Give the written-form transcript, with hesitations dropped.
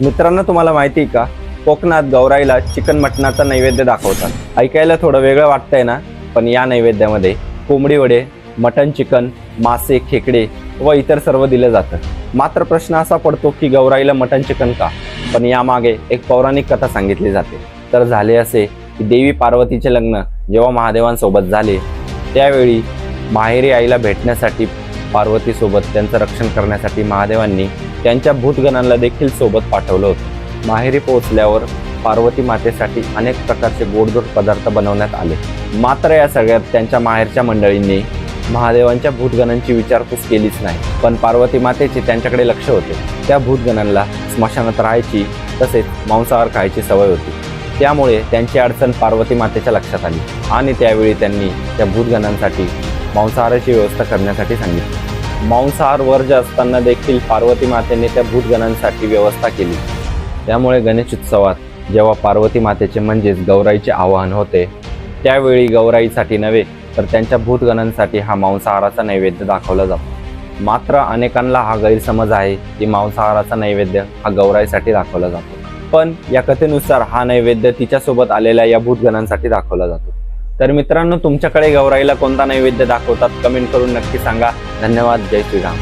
मित्रांनो, तुम्हाला माहिती आहे का, कोकणात गौराईला चिकन मटणाचा नैवेद्य दाखवतात। ऐकायला थोडं वेगळं वाटतंय ना, पण या नैवेद्यामध्ये कोंबडी वडे, मटण, चिकन, मासे, खेकडे व इतर सर्व दिलं जातं। मात्र प्रश्न असा पडतो की गौराईला मटण चिकन का? पण यामागे एक पौराणिक कथा सांगितली जाते। तर झाले असे की देवी पार्वतीचे लग्न जेव्हा महादेवांसोबत झाले, त्यावेळी माहेरी आईला भेटण्यासाठी पार्वतीसोबत त्यांचं रक्षण करण्यासाठी महादेवांनी त्यांच्या भूतगणांना देखील सोबत पाठवलं होतं। माहेरी पोहोचल्यावर पार्वती मातेसाठी अनेक प्रकारचे गोडधोड पदार्थ बनवण्यात आले। मात्र या सगळ्यात त्यांच्या माहेरच्या मंडळींनी महादेवांच्या भूतगणांची विचारपूस केलीच नाही। पण पार्वती मातेचे त्यांच्याकडे लक्ष होते। त्या भूतगणांना स्मशानात राहायची तसेच मांसाहार खायची सवय होती। त्यामुळे त्यांची अडचण पार्वती मातेच्या लक्षात आली आणि त्यावेळी त्यांनी त्या भूतगणांसाठी मांसाहाराची व्यवस्था करण्यासाठी सांगितली। मांसाहार वर्ज्य असताना देखील पार्वती मातेने त्या भूतगणांसाठी व्यवस्था केली। त्यामुळे गणेश उत्सवात जेव्हा पार्वती मातेचे म्हणजेच गौराईचे आवाहन होते, त्यावेळी गौराईसाठी नव्हे तर त्यांच्या भूतगणांसाठी हा मांसाहाराचा नैवेद्य दाखवला जातो। मात्र अनेकांना हा गैरसमज आहे की मांसाहाराचा नैवेद्य हा गौराईसाठी दाखवला जातो, पण या कथेनुसार हा नैवेद्य तिच्यासोबत आलेल्या या भूतगणांसाठी दाखवला जातो। तर मित्रांनो, तुमच्याकडे गौराईला कोणता नैवेद्य दाखवतात कमेंट करून नक्की सांगा। धन्यवाद। जय श्रीराम।